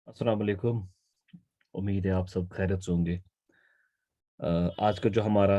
अस्सलाम वालेकुम। उम्मीद है आप सब खैरियत से होंगे। आज का जो हमारा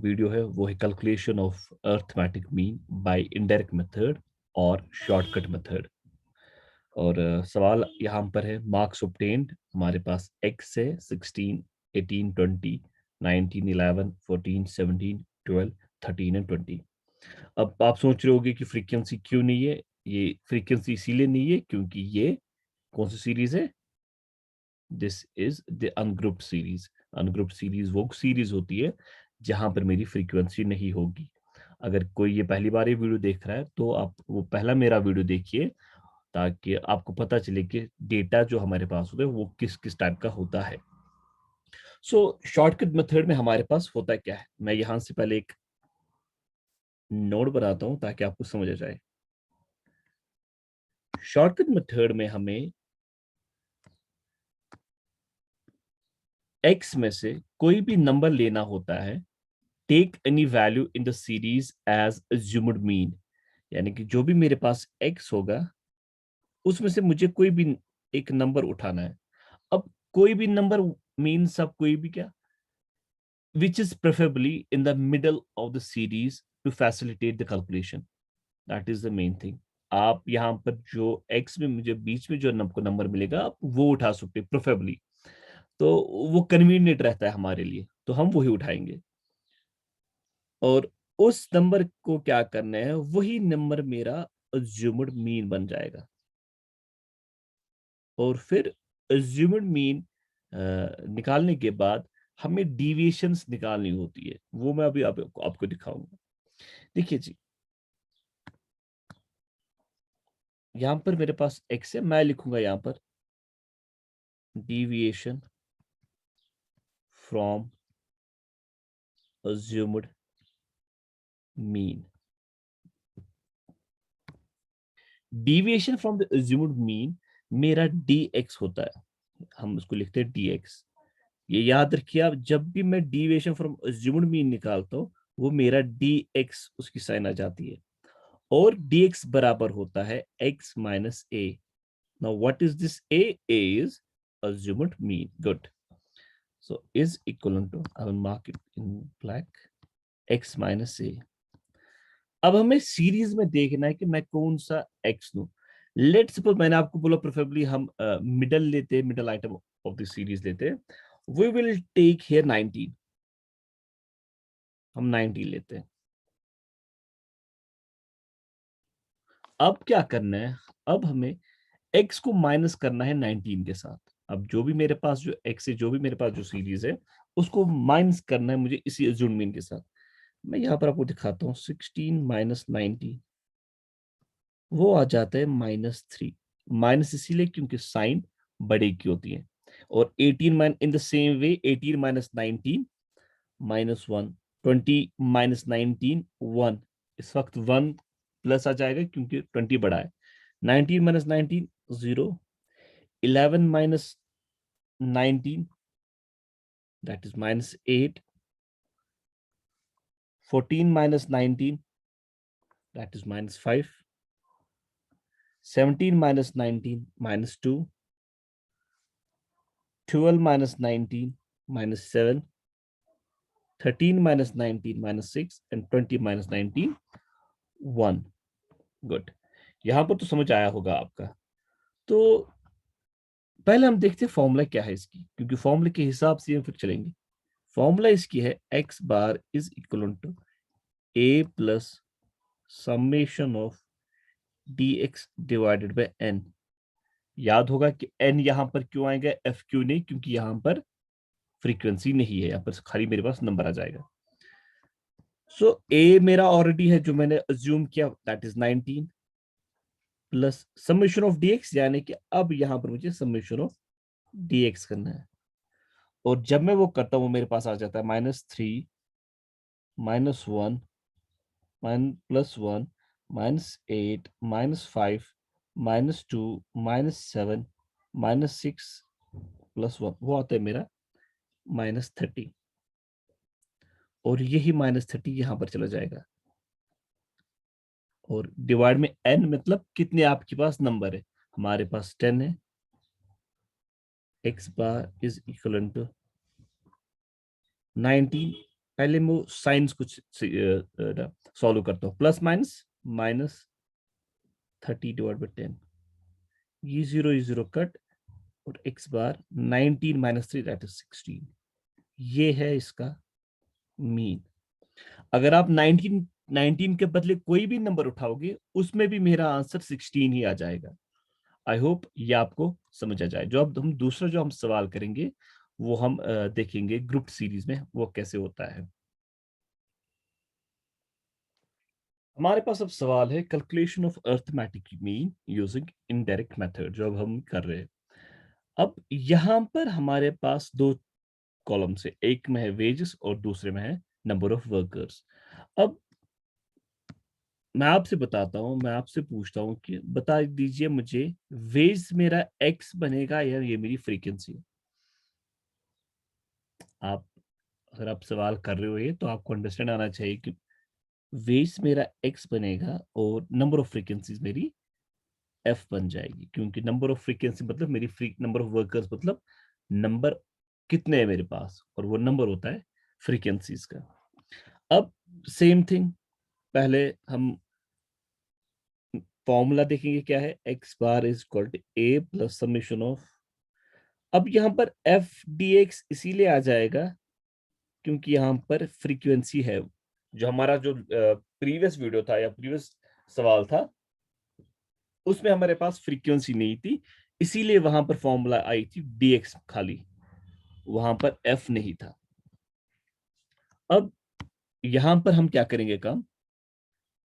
वीडियो है वो है calculation of arithmetic mean by indirect method और शॉर्टकट मेथड। और सवाल यहाँ पर है मार्क्स ऑब्टेन्ड। हमारे पास एक्स है 16, 18, 20, 19, 11, 14, 17, 12, 13 एंड 20। अब आप सोच रहे होगे कि फ्रीक्वेंसी क्यों नहीं है। ये फ्रीक्वेंसी इसीलिए नहीं है क्योंकि ये कौन सी सीरीज है। This is the ungrouped series. Ungrouped series वो सीरीज होती है जहां पर मेरी फ्रीक्वेंसी नहीं होगी। अगर कोई ये पहली बार ये वीडियो देख रहा है तो आप वो पहला मेरा वीडियो देखिए ताकि आपको पता चले कि डेटा जो हमारे पास होता है वो किस किस टाइप का होता है। सो शॉर्टकट मेथड में हमारे पास होता क्या है, मैं यहां से पहले एक नोट बनाता हूं ताकि आपको समझ आ जाए। शॉर्टकट मेथड में हमें एक्स में से कोई भी नंबर लेना होता है। Take any value in the series as assumed mean, यानी कि जो भी मेरे पास x होगा उसमें से मुझे कोई भी एक नंबर उठाना है। अब कोई भी नंबर मीन्स अब कोई भी क्या, which is preferably in the middle of the series to facilitate the calculation. That is the main thing. आप यहाँ पर जो x में मुझे बीच में जो नंबर मिलेगा आप वो उठा सकते प्रेफरेबली, तो वो कन्वीनियंट रहता है हमारे लिए, तो हम वही उठाएंगे। और उस नंबर को क्या करना है, वही नंबर मेरा अज्यूम्ड मीन बन जाएगा। और फिर अज्यूम्ड मीन निकालने के बाद हमें डिविएशंस निकालनी होती है, वो मैं अभी आपको दिखाऊंगा। देखिए जी, यहां पर मेरे पास x है, मैं लिखूंगा यहां पर deviation from assumed mean. Deviation from the assumed mean मेरा dx होता है, हम उसको लिखते हैं dx। ये याद रखिए आप, जब भी मैं डिविएशन फ्रॉम अज्यूम्ड मीन निकालता हूं वो मेरा dx उसकी साइन आ जाती है। और dx बराबर होता है x minus A. Now what is this a? A is assumed mean. Good. So is equivalent to, I will mark it in black, x minus a। अब हमें सीरीज में देखना है कि मैं कौन सा x लूं। लेट्स सपोज मैंने आपको बोला प्रेफरेबली हम मिडल लेते हैं, middle item of the series लेते हैं। We will take here 19। हम 19 लेते हैं। अब क्या करना है, अब हमें x को माइनस करना है 19 के साथ। अब जो भी मेरे पास जो x है, जो भी मेरे पास जो सीरीज है उसको माइनस करना है मुझे इसी अज्यूम्ड मीन के साथ। मैं यहाँ पर आपको दिखाता हूँ 16 माइनस 19, वो आ जाता है -3। माइनस इसीलिए क्योंकि साइन बड़े की होती है। और 18 mine in the same way 18 minus 19 -1, 20 minus 19 1। इस वक्त 1 प्लस आ जाएगा क्योंकि 20 बड़ा है। 19 minus 19 0। 11 minus 19 that is -8। 14 minus 19 that is -5। 17 minus 19 -2। 12 minus 19 -7। 13 minus 19 -6 and 20 minus 19 1। Good, यहां पर तो समझ आया होगा आपका। तो पहले हम देखते हैं फॉर्मूला क्या है इसकी, क्योंकि फॉर्मूले के हिसाब से हम फिर चलेंगे। फॉर्मूला इसकी है x bar is equal to a plus summation of dx divided by n। याद होगा कि n यहां पर क्यों आएगा, f क्यों नहीं, क्योंकि यहां पर फ्रीक्वेंसी नहीं है, यहां पर खाली मेरे पास नंबर आ जाएगा। सो a मेरा ऑलरेडी है जो मैंने अज्यूम किया, that is 19 plus summation of dx, यानी कि अब यहां पर मुझे समेशन ऑफ dx करना है। और जब मैं वो करता हूं मेरे पास आ जाता है -3 -1 +1 -8 -5 -2 -7 -6 +1, वो आता है मेरा -30। और यही -30 यहां पर चला जाएगा। और डिवाइड में n मतलब कितने आपके पास नंबर है। हमारे पास 10 है, x bar is equal to 19। पहले मैं साइंस कुछ सॉल्व करता हूँ। Plus minus minus 30 divide by 10, ये जीरो कट, और x bar 19 minus 3 that is 16। ये है इसका मीन। अगर आप 19 के बदले कोई भी नंबर उठाओगे उसमें भी मेरा आंसर 16 ही आ जाएगा। आई होप ये आपको समझ आ जाए। जो अब हम दूसरा जो हम सवाल करेंगे वो हम देखेंगे ग्रुप सीरीज में वो कैसे होता है। हमारे पास अब सवाल है calculation of arithmetic mean using indirect method, जो अब हम कर रहे हैं। अब यहां पर हमारे पास दो कॉलम्स है, एक में है वेजेस और दूसरे में है नंबर ऑफ वर्कर्स। अब मैं आपसे बताता हूं, मैं आपसे पूछता हूं कि बता दीजिए मुझे वेज मेरा एक्स बनेगा या ये मेरी फ्रीक्वेंसी है। आप अगर आप सवाल कर रहे हो ये तो आपको अंडरस्टैंड आना चाहिए कि वेज मेरा एक्स बनेगा और नंबर ऑफ फ्रीक्वेंसीज मेरी एफ बन जाएगी, क्योंकि नंबर ऑफ फ्रीक्वेंसी मतलब मेरी फ्री नंबर ऑफ वर्कर्स मतलब नंबर कितने हैं मेरे पास, और वो नंबर होता है फ्रीक्वेंसीज का। अब सेम थिंग, पहले हम फॉर्मूला देखेंगे क्या है, x bar is equal to a plus summation of. अब यहां पर एफ डी एक्स इसीलिए आ जाएगा क्योंकि यहां पर फ्रीक्वेंसी है। जो हमारा जो प्रीवियस वीडियो था या प्रीवियस सवाल था उसमें हमारे पास फ्रीक्वेंसी नहीं थी, इसीलिए वहां पर फॉर्मूला आई थी dx खाली, वहां पर f नहीं था। अब यहां पर हम क्या करेंगे काम,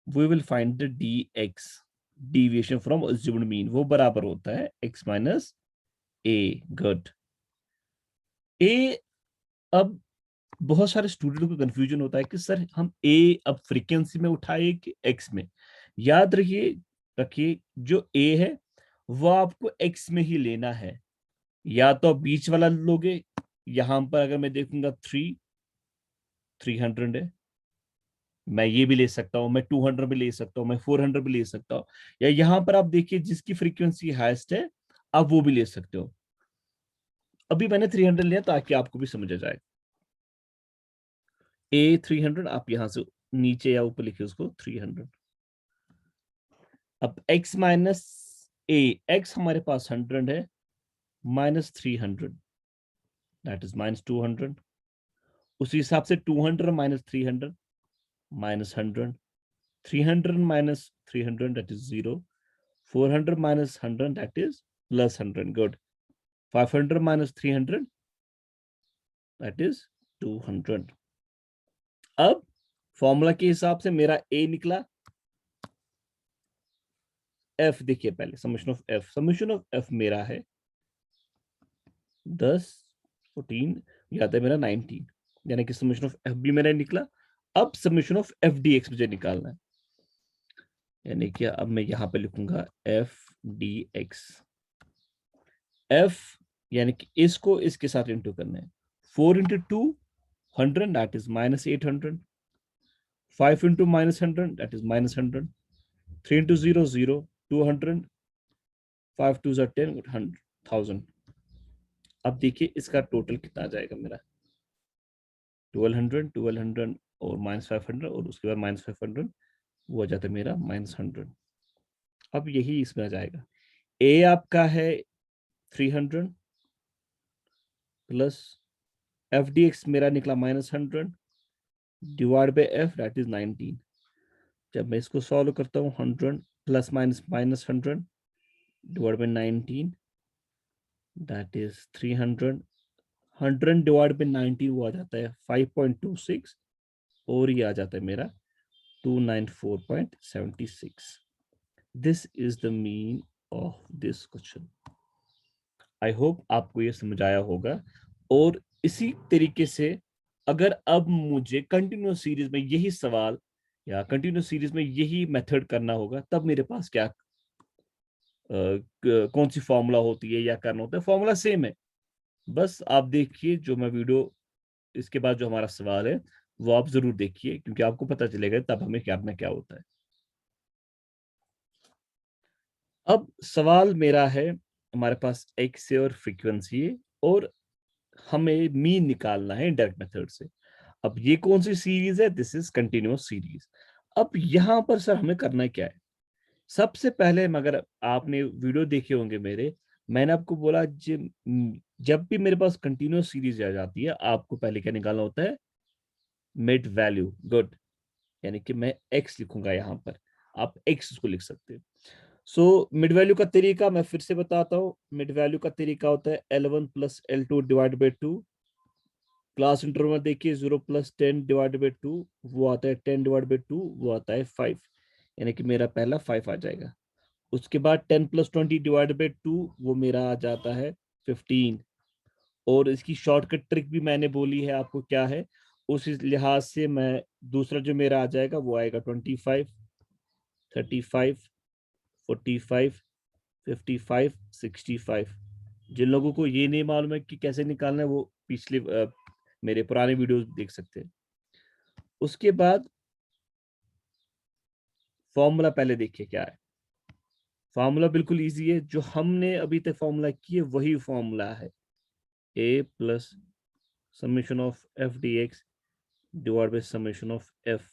we will find the dx deviation from assumed mean, वो बराबर होता है x minus a. Good. A, अब बहुत सारे स्टूडेंट को कंफ्यूजन होता है कि सर हम ए अब फ्रीक्वेंसी में उठाए कि एक्स में। याद रखिए रखिए जो ए है वो आपको एक्स में ही लेना है, या तो आप बीच वाला लोगे। यहां पर अगर मैं देखूंगा 300 है, मैं ये भी ले सकता हूं, मैं 200 भी ले सकता हूं, मैं 400 भी ले सकता हूं, या यहां पर आप देखिए जिसकी फ्रीक्वेंसी हाईएस्ट है आप वो भी ले सकते हो। अभी मैंने 300 लिया ताकि आपको भी समझ आ जाए। ए 300, आप यहां से नीचे या ऊपर लिखे उसको 300। अब x माइनस ए, एक्स हमारे पास 100 है, माइनस 300 दैट इज माइनस 200। उसी हिसाब से 200 minus 300 minus 100, 300 minus 300 that is 0, 400 minus 100 that is plus 100। Good. 500 minus 300 that is 200। अब फॉर्मूला के हिसाब से मेरा ए निकला। एफ देखिए पहले, समेशन ऑफ एफ मेरा है 10, 14, या आता है मेरा 19, यानी कि समेशन ऑफ एफ भी मेरा निकला। अब summation of F D x मुझे निकालना है, यानी कि अब मैं यहां पे लिखूंगा एफ डी एक्स। एफ यानी कि इसको इसके साथ इंटू करना है। 4 into 2 100 that is minus 800, 5 into minus 100 that is minus 100, 3 into 0 0, 200, 5 to 10, 1000। अब देखिए इसका टोटल कितना आ जाएगा मेरा, 1200, 1200 और माइनस 500 और उसके बाद माइनस 500, वो आ जाता है मेरा माइनस 100। अब यही इसमें आ जाएगा, ए आपका है 300 प्लस एफ डी एक्स मेरा निकला minus 100 divide by F that is 19। जब मैं इसको सॉल्व करता हूँ 100 plus minus minus 100 divide by 19 that is 300, 100 divide by 19 वो आ जाता है 5.26, और ये आ जाता है मेरा 294.76। This is the mean of this question. I hope आपको ये समझ आया होगा। और इसी तरीके से अगर अब मुझे कंटिन्यूस सीरीज में यही सवाल या कंटिन्यूस सीरीज में यही मेथड करना होगा, तब मेरे पास क्या कौन सी फॉर्मूला होती है या करना होता है, फॉर्मूला सेम है। बस आप देखिए जो मैं वीडियो इसके बाद जो हमारा सवाल है वो आप जरूर देखिए, क्योंकि आपको पता चलेगा तब हमें क्या करना क्या होता है। अब सवाल मेरा है हमारे पास एक्स है और फ्रीक्वेंसी है, और हमें मीन निकालना है इनडायरेक्ट मेथड से। अब ये कौन सी सीरीज है? This is continuous series. अब यहां पर सर हमें करना क्या है? सबसे पहले, मगर आपने वीडियो देखे होंगे मेरे, मैंने आपको बोला जब भी मेरे पास कंटिन्यूअस सीरीज आ जाती है, आपको पहले क्या निकालना होता है? Mid value. गुड। यानी कि मैं x लिखूंगा यहां पर, आप x को लिख सकते हैं। सो मिड वैल्यू का तरीका मैं फिर से बताता हूँ। मिड वैल्यू का तरीका होता है L1 plus L2 divide by 2। Class interval में देखिए 0 प्लस 10 डिवाइड बाई 2, वो आता है 10 डिवाइड बाई 2, वो आता है 5। यानी कि मेरा पहला 5 आ जाएगा। उसके बाद 10 प्लस 20 डिवाइड बाई 2, वो मेरा आ जाता है 15। और इसकी शॉर्टकट ट्रिक भी मैंने बोली है आपको क्या है, उस लिहाज से मैं दूसरा जो मेरा आ जाएगा वो आएगा 25, 35, 45, 55, 65। जिन लोगों को ये नहीं मालूम है कि कैसे निकालना है, वो पिछले मेरे पुराने वीडियोस देख सकते हैं। उसके बाद फॉर्मूला पहले देखिए क्या है। फॉर्मूला बिल्कुल इजी है, जो हमने अभी तक फॉर्मूला किए वही फॉर्मूला है। A plus summation of F D X divide by summation of F.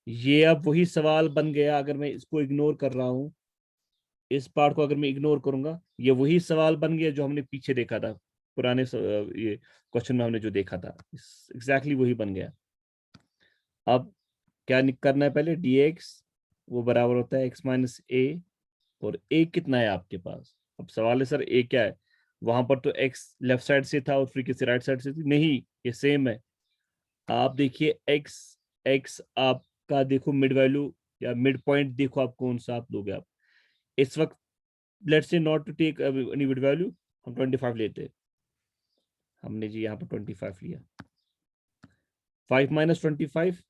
ये अब वही सवाल बन गया। अगर मैं इसको इग्नोर कर रहा हूं, इस पार्ट को अगर मैं इग्नोर करूंगा, ये वही सवाल बन गया जो हमने पीछे देखा था, पुराने ये क्वेश्चन में हमने जो देखा था, एग्जैक्टली वही बन गया। अब क्या करना है? पहले dx वो बराबर होता है x माइनस ए। और a कितना है आपके पास? अब सवाल है सर a क्या है? वहां पर तो x लेफ्ट साइड से था और फ्रीक्वेंसी राइट साइड से थी। नहीं, ये सेम है। आप देखिए x, x आपका देखो मिड वैल्यू या मिड पॉइंट देखो, आप कौन सा आप लोगे? आप इस वक्त let's say not to take any mid value, हम 25 लेते हैं। हमने जी यहाँ पर 25 लिया। 5 minus 25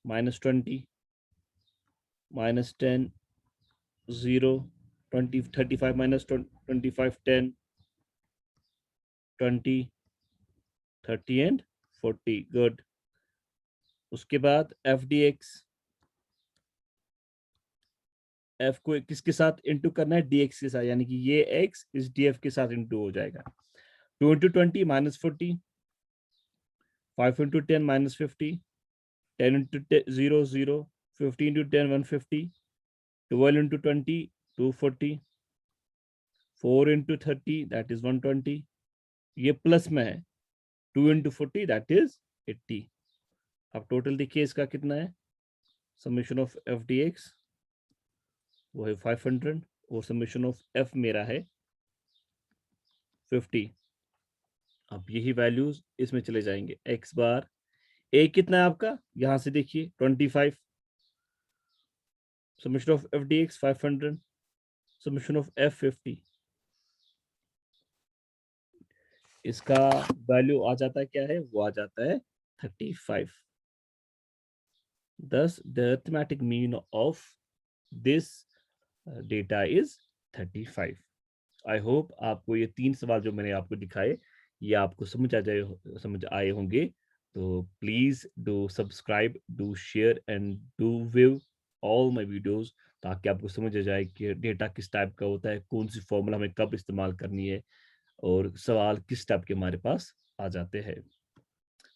minus 20 minus 10 0 20 35 minus 25 10 20 30 and 40। Good. उसके बाद एफ डी एक्स, एफ को किसके साथ इंटू करना है? डी एक्स के साथ, यानी कि ये एक्स इस डी एफ के साथ इंटू हो जाएगा। 2 into 20 minus 40, 5 into 10 minus 50, 10 into 0 0, 50 into 10 150, 12 into 20 240, 4 into 30 that is 120। ये प्लस में है। 2 into 40 that is 80। अब टोटल देखिए इसका कितना है? Summation of F D x वो है 500, और समेशन ऑफ एफ मेरा है 50। अब यही वैल्यूज इसमें चले जाएंगे। एक्स बार ए कितना है आपका? यहां से देखिए 25, summation of F D x 500, summation of F 50। इसका वैल्यू आ जाता है क्या है? वो आ जाता है 35। Thus, the arithmetic mean of this data is 35। I hope आपको ये 3 सवाल जो मैंने आपको दिखाए, ये आपको समझ आए होंगे। तो please do subscribe, do share and do view all my videos, ताकि आपको समझ आ जाए कि डेटा किस टाइप का होता है, कौन सी फॉर्मूला हमें कब इस्तेमाल करनी है, और सवाल किस टाइप के हमारे पास आ जाते हैं।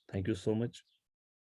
Thank you so much.